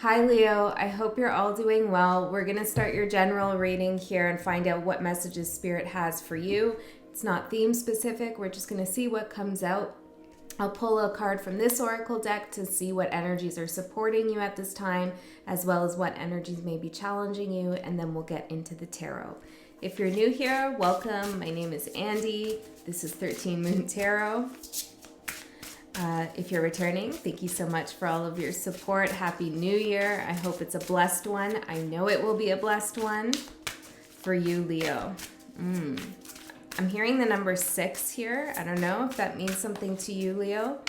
Hi Leo, I hope you're all doing well. We're going to start your general reading here and find out what messages Spirit has for you. It's not theme specific, we're just going to see what comes out. I'll pull a card from this oracle deck to see what energies are supporting you at this time, as well as what energies may be challenging you, and then we'll get into the tarot. If you're new here, welcome. My name is Andy. This is 13 Moon Tarot. If you're returning, thank you so much for all of your support. Happy New Year. I hope it's a blessed one. I know it will be a blessed one for you, Leo. I'm hearing the number 6 here. I don't know if that means something to you, Leo.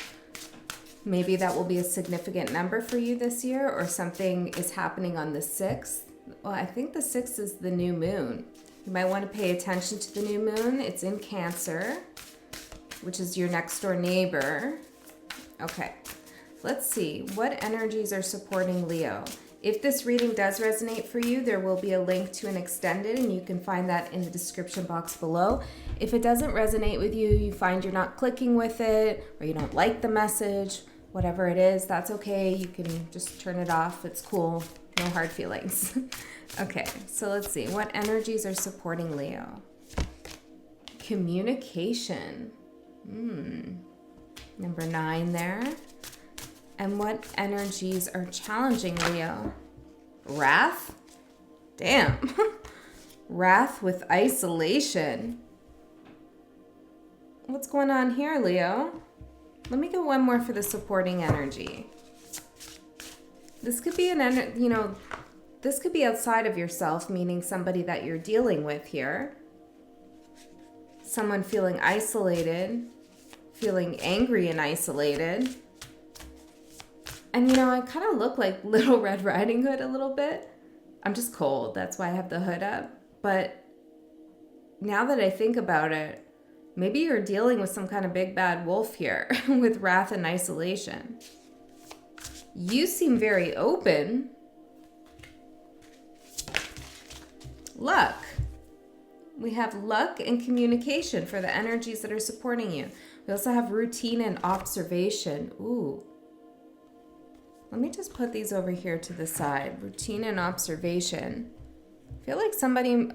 Maybe that will be a significant number for you this year, or something is happening on the 6th. Well, I think the 6th is the new moon. You might want to pay attention to the new moon. It's in Cancer, which is your next door neighbor. Okay, let's see. What energies are supporting Leo? If this reading does resonate for you, there will be a link to an extended, and you can find that in the description box below. If it doesn't resonate with you, you find you're not clicking with it, or you don't like the message, whatever it is, that's okay. You can just turn it off. It's cool. No hard feelings. Okay, so let's see. What energies are supporting Leo? Communication. Number 9 there. And what energies are challenging Leo? Wrath? Damn. Wrath with isolation. What's going on here, Leo? Let me get one more for the supporting energy. This could be this could be outside of yourself, meaning somebody that you're dealing with here. Someone feeling isolated, feeling angry and isolated. And I kind of look like Little Red Riding Hood a little bit. I'm just cold, that's why I have the hood up. But now that I think about it, maybe you're dealing with some kind of big bad wolf here with wrath and isolation. You seem very open. Luck. We have luck and communication for the energies that are supporting you. We also have routine and observation. Ooh. Let me just put these over here to the side. Routine and observation. I feel like somebody...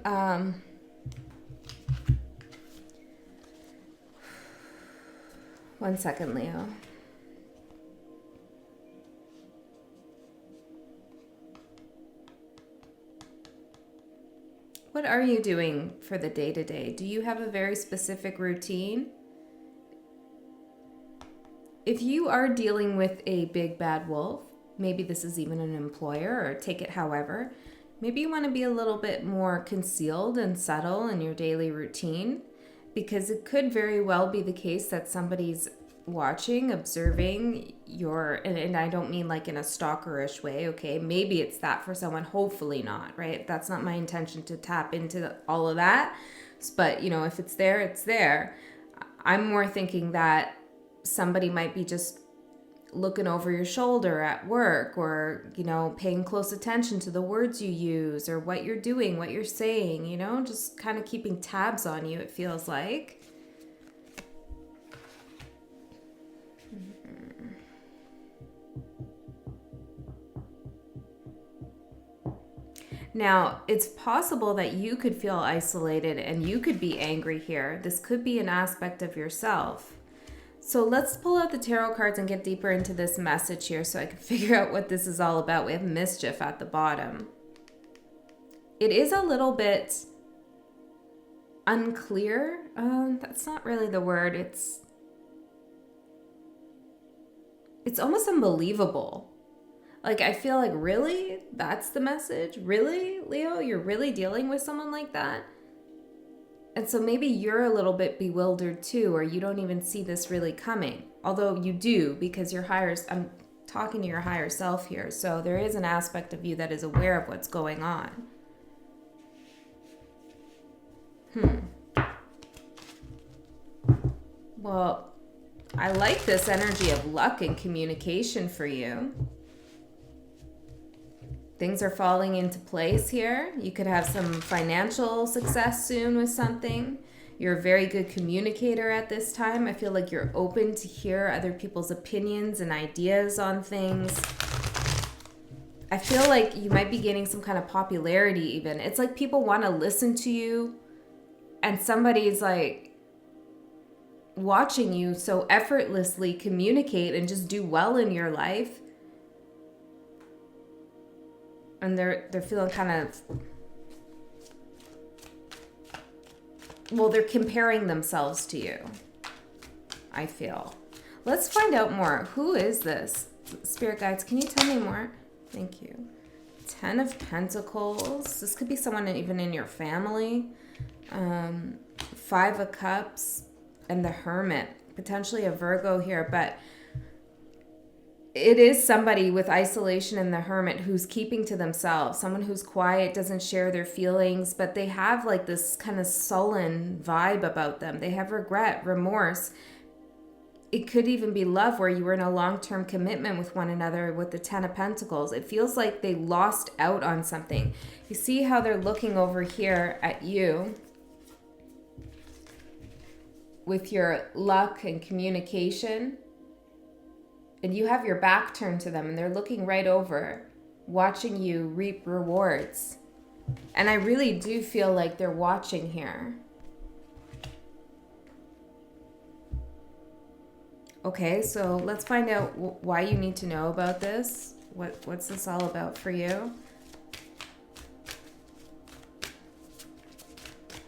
One second, Leo. What are you doing for the day-to-day? Do you have a very specific routine? If you are dealing with a big bad wolf, maybe this is even an employer, or take it however, maybe you want to be a little bit more concealed and subtle in your daily routine, because it could very well be the case that somebody's watching, observing your, and I don't mean like in a stalkerish way, okay? Maybe it's that for someone, hopefully not, right? That's not my intention to tap into all of that. But, if it's there, it's there. I'm more thinking that somebody might be just looking over your shoulder at work, or, paying close attention to the words you use, or what you're doing, what you're saying, just kind of keeping tabs on you, it feels like. Now, it's possible that you could feel isolated and you could be angry here. This could be an aspect of yourself. So let's pull out the tarot cards and get deeper into this message here so I can figure out what this is all about. We have mischief at the bottom. It is a little bit unclear. That's not really the word. It's almost unbelievable. Like, I feel like, really? That's the message? Really, Leo? You're really dealing with someone like that? And so maybe you're a little bit bewildered too, or you don't even see this really coming. Although you do, because I'm talking to your higher self here. So there is an aspect of you that is aware of what's going on. Well, I like this energy of luck and communication for you. Things are falling into place here. You could have some financial success soon with something. You're a very good communicator at this time. I feel like you're open to hear other people's opinions and ideas on things. I feel like you might be gaining some kind of popularity even. It's like people want to listen to you and somebody's like watching you so effortlessly communicate and just do well in your life. And they're feeling kind of, well, they're comparing themselves to you, I feel. Let's find out more. Who is this? Spirit guides, can you tell me more? Thank you. 10 of Pentacles. This could be someone even in your family. 5 of Cups and the Hermit. Potentially a Virgo here, but it is somebody with isolation in the Hermit who's keeping to themselves. Someone who's quiet, doesn't share their feelings, but they have like this kind of sullen vibe about them. They have regret, remorse. It could even be love where you were in a long-term commitment with one another with the 10 of Pentacles. It feels like they lost out on something. You see how they're looking over here at you with your luck and communication. And you have your back turned to them and they're looking right over, watching you reap rewards. And I really do feel like they're watching here. Okay, so let's find out why you need to know about this. What's this all about for you?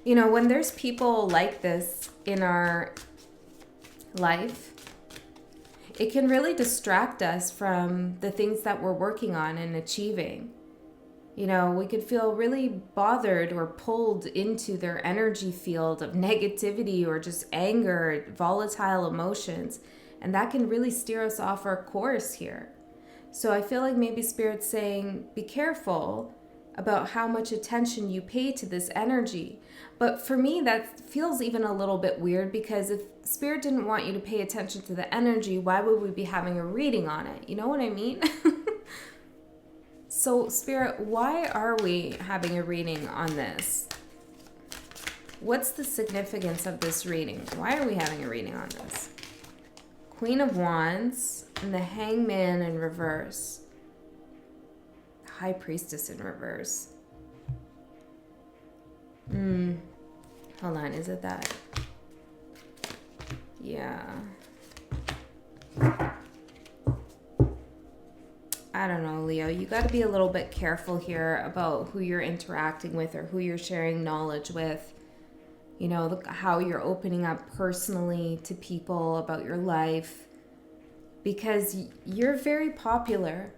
You know, when there's people like this in our life, it can really distract us from the things that we're working on and achieving. You know, we could feel really bothered or pulled into their energy field of negativity or just anger, volatile emotions. And that can really steer us off our course here. So I feel like maybe Spirit's saying, be careful about how much attention you pay to this energy. But for me, that feels even a little bit weird, because if Spirit didn't want you to pay attention to the energy, why would we be having a reading on it? You know what I mean? So Spirit, why are we having a reading on this? What's the significance of this reading? Why are we having a reading on this? Queen of Wands and the Hangman in reverse. High Priestess in reverse. Hold on, is it that? Yeah. I don't know, Leo. You got to be a little bit careful here about who you're interacting with or who you're sharing knowledge with. You know, how you're opening up personally to people about your life. Because you're very popular.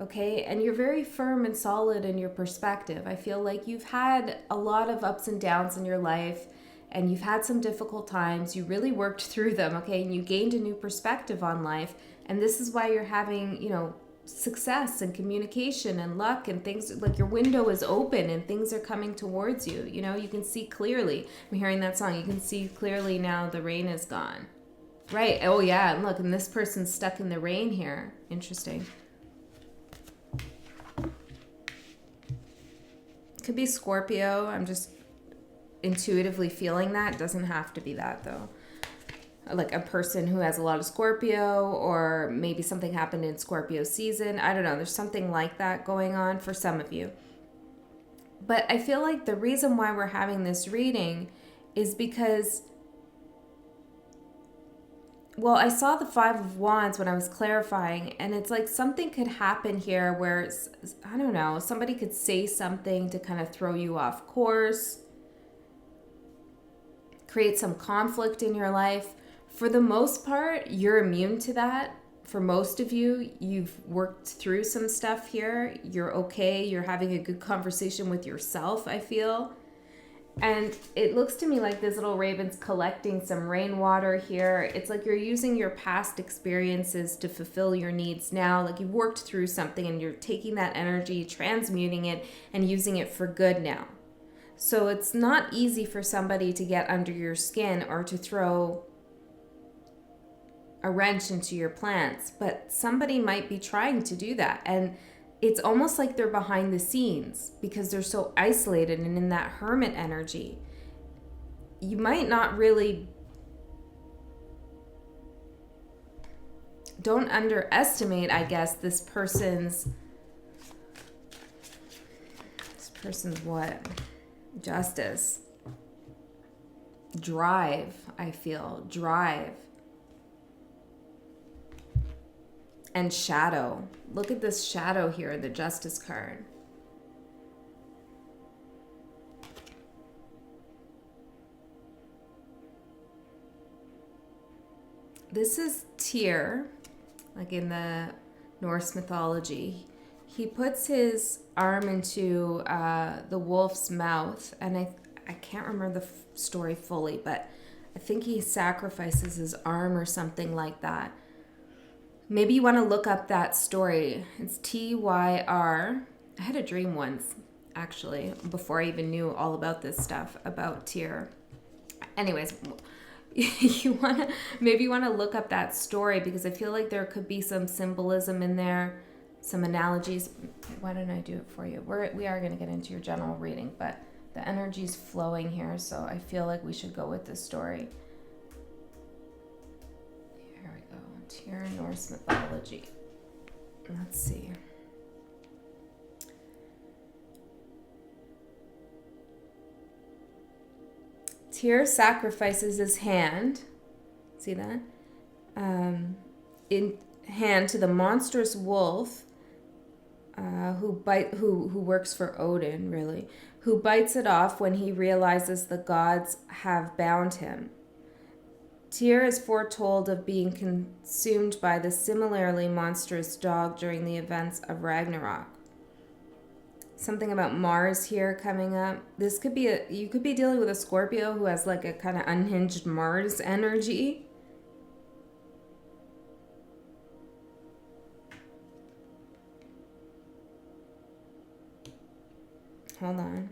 Okay, and you're very firm and solid in your perspective. I feel like you've had a lot of ups and downs in your life, and you've had some difficult times. You really worked through them, okay, and you gained a new perspective on life. And this is why you're having, you know, success and communication and luck and things. Like your window is open and things are coming towards you. You know, you can see clearly. I'm hearing that song. You can see clearly now the rain is gone. Right. Oh, yeah. And look, and this person's stuck in the rain here. Interesting. Could be Scorpio. I'm just intuitively feeling that. Doesn't have to be that though. Like a person who has a lot of Scorpio, or maybe something happened in Scorpio season. I don't know. There's something like that going on for some of you. But I feel like the reason why we're having this reading is because, well, I saw the 5 of Wands when I was clarifying, and it's like something could happen here where, I don't know, somebody could say something to kind of throw you off course, create some conflict in your life. For the most part, you're immune to that. For most of you, you've worked through some stuff here. You're okay. You're having a good conversation with yourself, I feel. And it looks to me like this little raven's collecting some rainwater here. It's like you're using your past experiences to fulfill your needs now. Like you've worked through something and you're taking that energy, transmuting it, and using it for good now. So it's not easy for somebody to get under your skin or to throw a wrench into your plans, but somebody might be trying to do that. And it's almost like they're behind the scenes because they're so isolated and in that hermit energy. You might not really, don't underestimate, I guess, this person's Person's what? Justice. Drive, I feel. Drive. And shadow. Look at this shadow here, the Justice card. This is Tyr, like in the Norse mythology. He puts his arm into the wolf's mouth, and I can't remember the story fully, but I think he sacrifices his arm or something like that. Maybe you want to look up that story. It's Tyr. I had a dream once, actually, before I even knew all about this stuff about Tyr. Anyways, maybe you want to look up that story, because I feel like there could be some symbolism in there, some analogies. Why don't I do it for you? We are going to get into your general reading, but the energy's flowing here, so I feel like we should go with this story. Here we go. Tyr, Norse mythology. Let's see. Tyr sacrifices his hand. See that? In hand to the monstrous wolf, who works for Odin, really, who bites it off when he realizes the gods have bound him. Tyr is foretold of being consumed by the similarly monstrous dog during the events of Ragnarok. Something about Mars here coming up. This could be you could be dealing with a Scorpio who has like a kind of unhinged Mars energy. Hold on.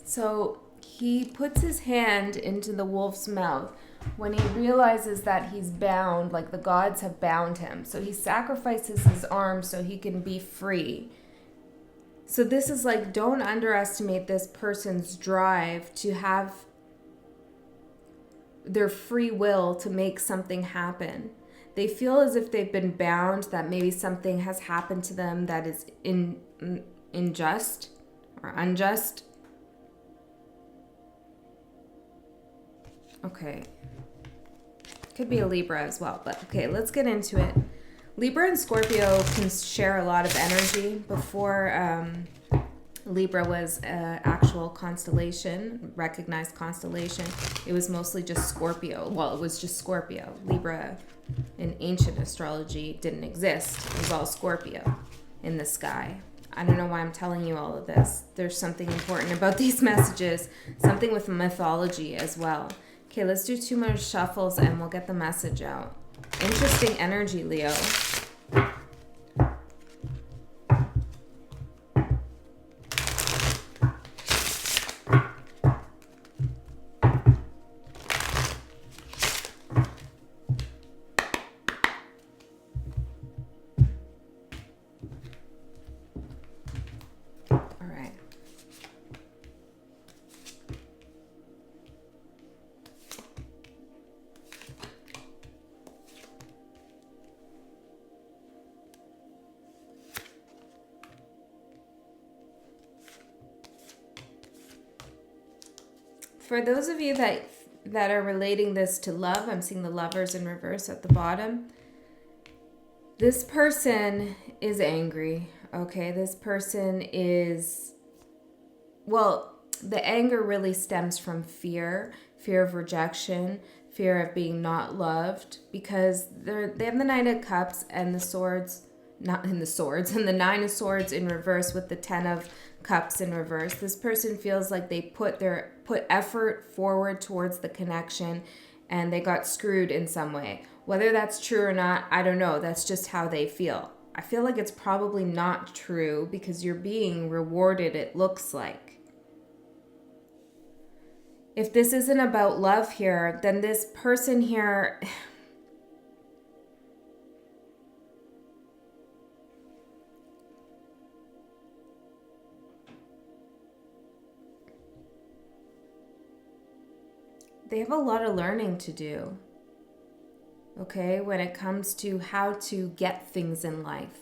So he puts his hand into the wolf's mouth when he realizes that he's bound, like the gods have bound him. So he sacrifices his arm so he can be free. So this is like, don't underestimate this person's drive to have their free will to make something happen. They feel as if they've been bound, that maybe something has happened to them that is unjust or unjust. Okay. Could be a Libra as well, but okay, let's get into it. Libra and Scorpio can share a lot of energy. Before Libra was an actual constellation, recognized constellation, it was mostly just Scorpio. Well, it was just Scorpio. Libra in ancient astrology didn't exist. It was all Scorpio in the sky. I don't know why I'm telling you all of this. There's something important about these messages, something with mythology as well. Okay, let's do 2 more shuffles and we'll get the message out. Interesting energy, Leo. For those of you that are relating this to love, I'm seeing the Lovers in reverse at the bottom. This person is angry, okay? This person is, well, the anger really stems from fear of rejection, fear of being not loved, because they have the Knight of Cups and the swords, not in the swords, and the 9 of Swords in reverse with the 10 of Cups in reverse. This person feels like they put effort forward towards the connection and they got screwed in some way. Whether that's true or not, I don't know. That's just how they feel. I feel like it's probably not true because you're being rewarded, it looks like. If this isn't about love here, then this person here, they have a lot of learning to do. Okay, when it comes to how to get things in life,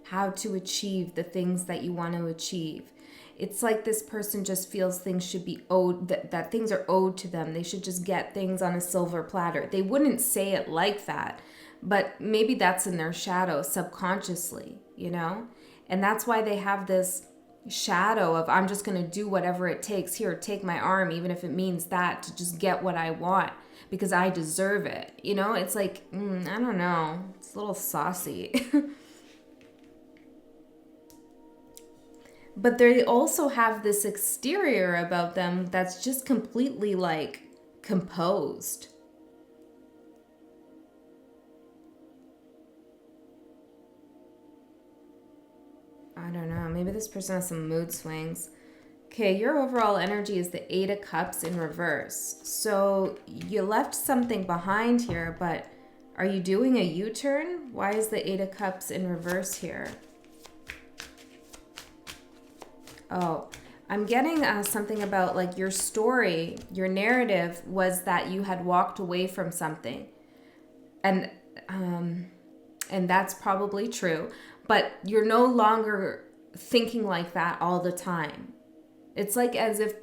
how to achieve the things that you want to achieve. It's like this person just feels things should be owed, that things are owed to them. They should just get things on a silver platter. They wouldn't say it like that, but maybe that's in their shadow subconsciously, you know? And that's why they have this shadow of, I'm just going to do whatever it takes. Here, take my arm, even if it means that, to just get what I want because I deserve it. You know, it's like, I don't know. It's a little saucy. But they also have this exterior about them that's just completely like composed. I don't know. Maybe this person has some mood swings. Okay, your overall energy is the 8 of Cups in reverse. So you left something behind here, but are you doing a U-turn? Why is the 8 of Cups in reverse here? Oh, I'm getting something about like your story, your narrative was that you had walked away from something. And that's probably true, but you're no longer thinking like that all the time. It's like as if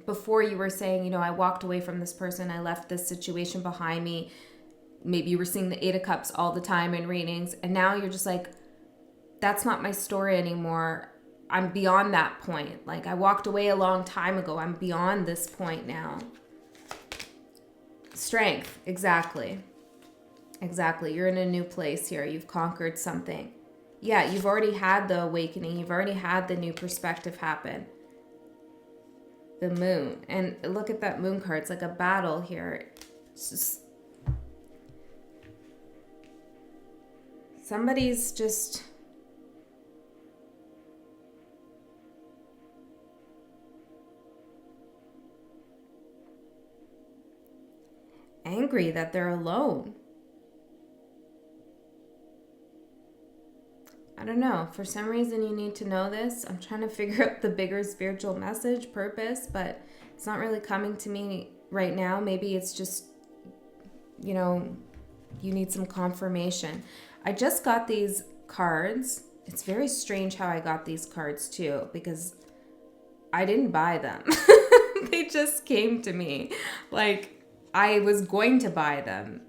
before you were saying, you know, I walked away from this person, I left this situation behind me. Maybe you were seeing the 8 of Cups all the time in readings, and now you're just like, that's not my story anymore. I'm beyond that point. Like, I walked away a long time ago. I'm beyond this point now. Strength, exactly. Exactly. You're in a new place here. You've conquered something. Yeah, you've already had the awakening. You've already had the new perspective happen. The moon. And look at that moon card. It's like a battle here. It's just... somebody's just... angry that they're alone. I don't know. For some reason you need to know this. I'm trying to figure out the bigger spiritual message, purpose, but it's not really coming to me right now. Maybe it's just, you know, you need some confirmation. I just got these cards. It's very strange how I got these cards too, because I didn't buy them. They just came to me. Like, I was going to buy them.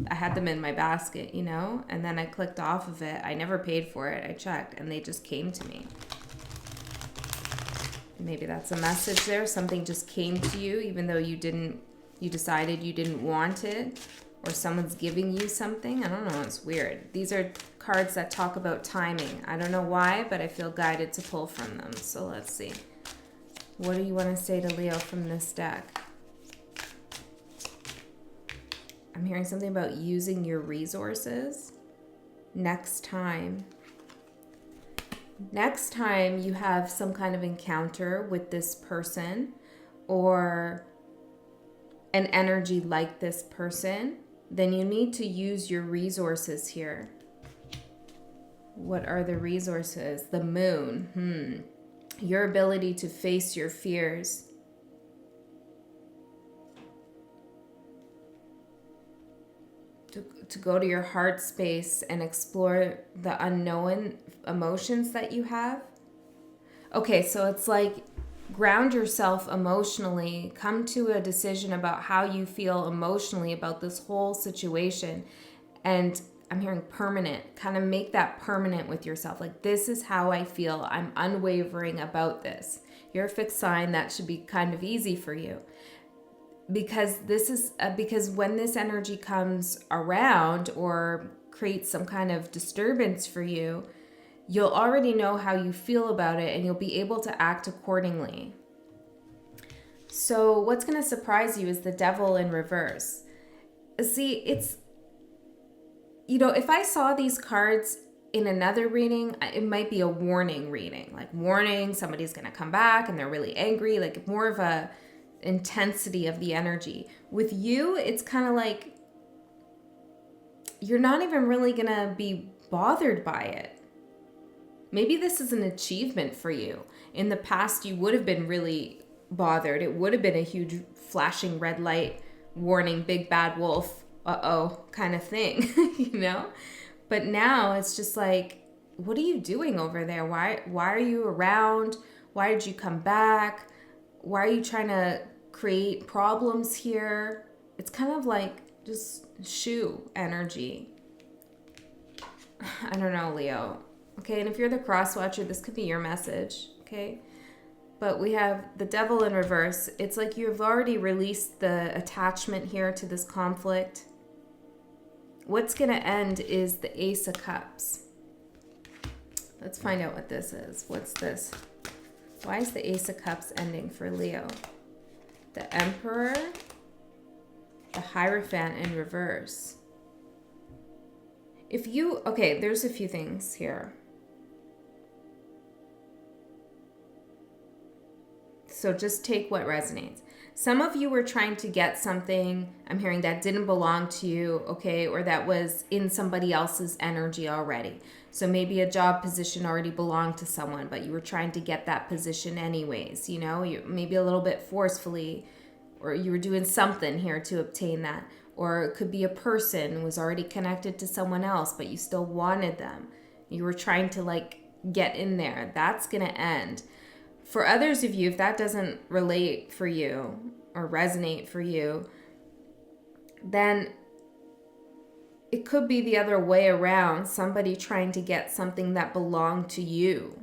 I had them in my basket, you know, and then I clicked off of it. I never paid for it. I checked and they just came to me. Maybe that's a message there. Something just came to you even though you decided you didn't want it, or someone's giving you something. I don't know. It's weird. These are cards that talk about timing. I don't know why, but I feel guided to pull from them. So let's see. What do you want to say to Leo from this deck? I'm hearing something about using your resources. Next time you have some kind of encounter with this person or an energy like this person, then you need to use your resources here. What are the resources? The moon. Your ability to face your fears. To go to your heart space and explore the unknown emotions that you have. Okay, so it's like ground yourself emotionally, come to a decision about how you feel emotionally about this whole situation. And I'm hearing permanent, kind of make that permanent with yourself. Like, this is how I feel. I'm unwavering about this. You're a fixed sign. That should be kind of easy for you. Because this is because when this energy comes around or creates some kind of disturbance for you, you'll already know how you feel about it and you'll be able to act accordingly. So what's going to surprise you is the Devil in reverse. See, it's, you know, if I saw these cards in another reading, it might be a warning reading. Like, warning, somebody's going to come back and they're really angry, like more of a intensity of the energy. With you, it's kind of like you're not even really gonna be bothered by it. Maybe this is an achievement for you. In the past, you would have been really bothered. It would have been a huge flashing red light warning, big bad wolf, uh-oh kind of thing, you know? But now it's just like, what are you doing over there? Why are you around? Why did you come back? Why are you trying to create problems here? It's kind of like just shoo energy. I don't know, Leo. Okay, and if you're the cross watcher, this could be your message, okay? But we have the devil in reverse. It's like you've already released the attachment here to this conflict. What's going to end is the Ace of Cups. Let's find out what this is. What's this? Why is the Ace of Cups ending for Leo? The Emperor, the Hierophant in reverse. Okay, there's a few things here. So just take what resonates. Some of you were trying to get something, I'm hearing, that didn't belong to you, okay, or that was in somebody else's energy already. So maybe a job position already belonged to someone, but you were trying to get that position anyways, you know, maybe a little bit forcefully, or you were doing something here to obtain that. Or it could be a person who was already connected to someone else, but you still wanted them. You were trying to like get in there. That's going to end. For others of you, if that doesn't relate for you or resonate for you, then it could be the other way around, somebody trying to get something that belonged to you.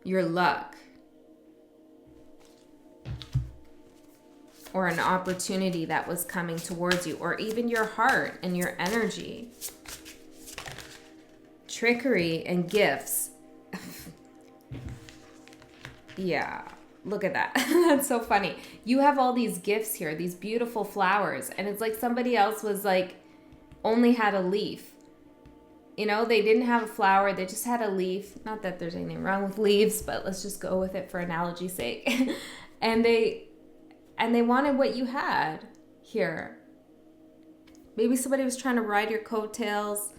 Your luck. Or an opportunity that was coming towards you, or even your heart and your energy. Trickery and gifts. Yeah, look at that. That's so funny. You have all these gifts here, these beautiful flowers, and it's like somebody else was like, only had a leaf. You know, they didn't have a flower, they just had a leaf. Not that there's anything wrong with leaves, but let's just go with it for analogy's sake. And they wanted what you had here. Maybe somebody was trying to ride your coattails.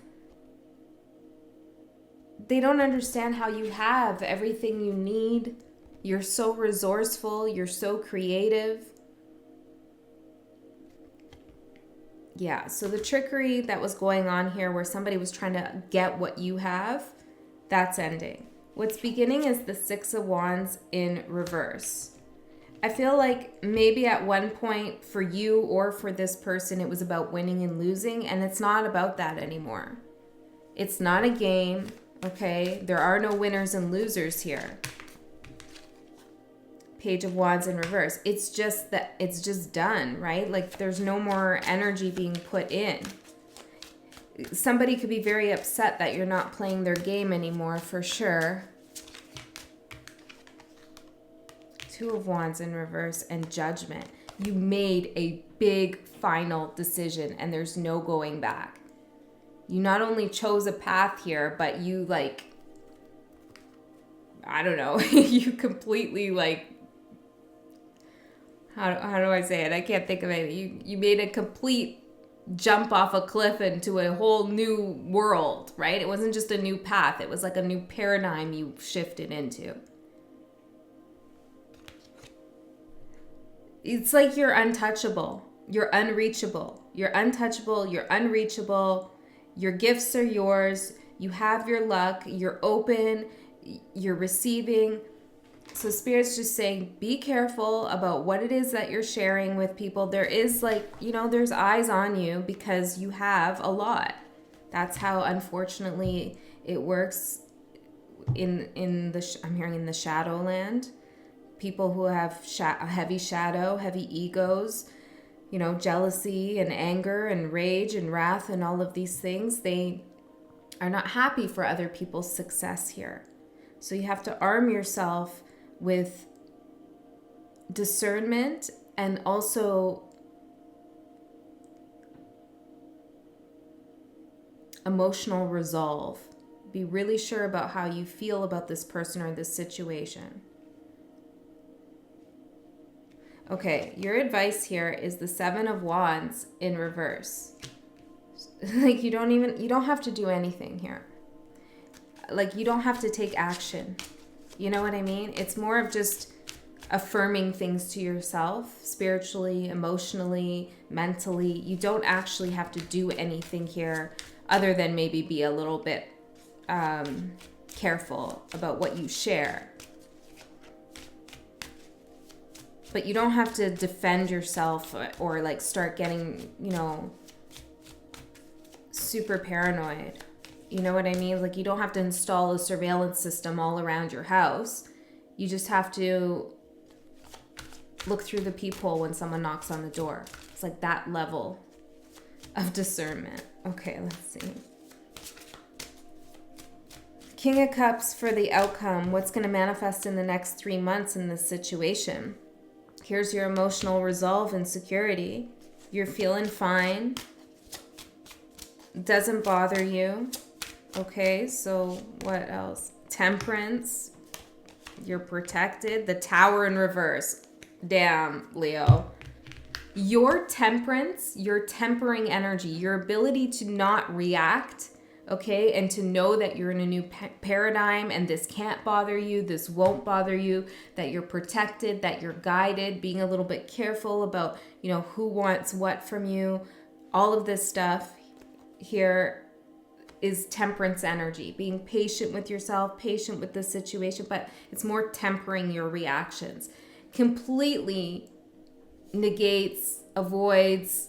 They don't understand how you have everything you need. You're so resourceful. You're so creative. Yeah, so the trickery that was going on here where somebody was trying to get what you have, that's ending. What's beginning is the Six of Wands in reverse. I feel like maybe at one point for you or for this person, it was about winning and losing, and it's not about that anymore. It's not a game, okay? There are no winners and losers here. Page of Wands in reverse. It's just that it's just done, right? Like there's no more energy being put in. Somebody could be very upset that you're not playing their game anymore, for sure. Two of Wands in reverse and Judgment. You made a big final decision and there's no going back. You not only chose a path here, but you like, I don't know, you completely like, how do I say it? I can't think of it. You made a complete jump off a cliff into a whole new world, right? It wasn't just a new path. It was like a new paradigm you shifted into. It's like you're untouchable. You're unreachable. You're untouchable. You're unreachable. Your gifts are yours. You have your luck. You're open. You're receiving. So Spirit's just saying, be careful about what it is that you're sharing with people. There is like, you know, there's eyes on you because you have a lot. That's how, unfortunately, it works I'm hearing in the Shadowland. People who have a heavy shadow, heavy egos, you know, jealousy and anger and rage and wrath and all of these things, they are not happy for other people's success here. So you have to arm yourself with discernment and also emotional resolve. Be really sure about how you feel about this person or this situation. Okay, your advice here is the Seven of Wands in reverse. Like you don't have to do anything here. Like you don't have to take action. You know what I mean? It's more of just affirming things to yourself, spiritually, emotionally, mentally. You don't actually have to do anything here other than maybe be a little bit careful about what you share. But you don't have to defend yourself or like start getting, super paranoid. You know what I mean? Like, you don't have to install a surveillance system all around your house. You just have to look through the peephole when someone knocks on the door. It's like that level of discernment. Okay, let's see. King of Cups for the outcome. What's going to manifest in the next 3 months in this situation? Here's your emotional resolve and security. You're feeling fine. Doesn't bother you. Okay, so what else? Temperance. You're protected. The Tower in reverse. Damn, Leo. Your temperance, your tempering energy, your ability to not react, okay, and to know that you're in a new paradigm and this can't bother you, this won't bother you, that you're protected, that you're guided, being a little bit careful about, who wants what from you. All of this stuff here is temperance energy, being patient with yourself, patient with the situation, but it's more tempering your reactions. Completely negates, avoids,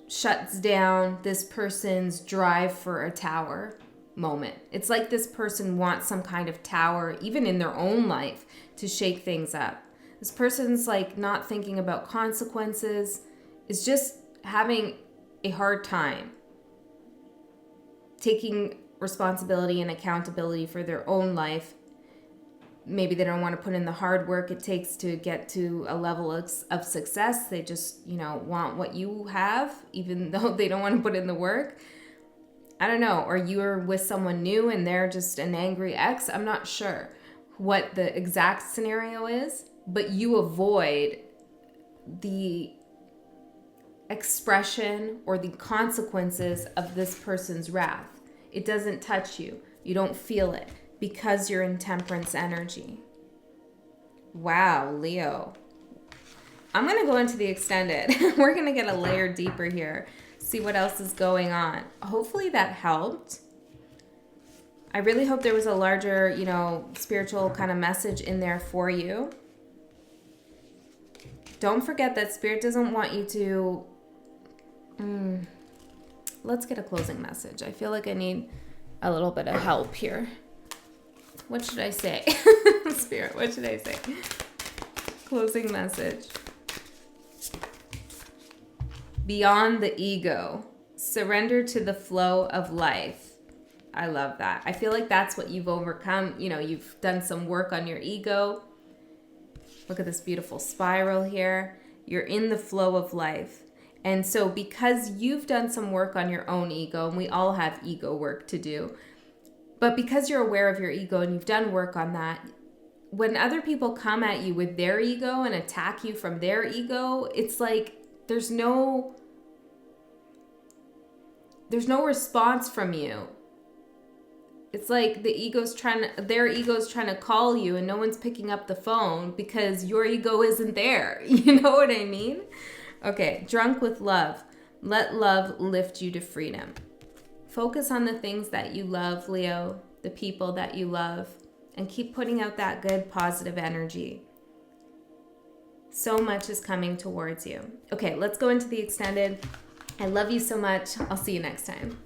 shuts down this person's drive for a tower moment. It's like this person wants some kind of tower, even in their own life, to shake things up. This person's like not thinking about consequences, is just having a hard time taking responsibility and accountability for their own life. Maybe they don't want to put in the hard work it takes to get to a level of success. They just, want what you have, even though they don't want to put in the work. I don't know. Or you're with someone new and they're just an angry ex. I'm not sure what the exact scenario is, but you avoid the expression or the consequences of this person's wrath. It doesn't touch you. You don't feel it because you're in temperance energy. Wow, Leo. I'm going to go into the extended. We're going to get a layer deeper here. See what else is going on. Hopefully that helped. I really hope there was a larger, spiritual kind of message in there for you. Don't forget that Spirit doesn't want you to... Let's get a closing message. I feel like I need a little bit of help here. What should I say? Spirit, what should I say? Closing message. Beyond the ego. Surrender to the flow of life. I love that. I feel like that's what you've overcome. You've done some work on your ego. Look at this beautiful spiral here. You're in the flow of life. And so because you've done some work on your own ego, and we all have ego work to do, but because you're aware of your ego and you've done work on that, when other people come at you with their ego and attack you from their ego, it's like there's no response from you. It's like their ego's trying to call you and no one's picking up the phone because your ego isn't there. You know what I mean? Okay, drunk with love. Let love lift you to freedom. Focus on the things that you love, Leo, the people that you love, and keep putting out that good, positive energy. So much is coming towards you. Okay, let's go into the extended. I love you so much. I'll see you next time.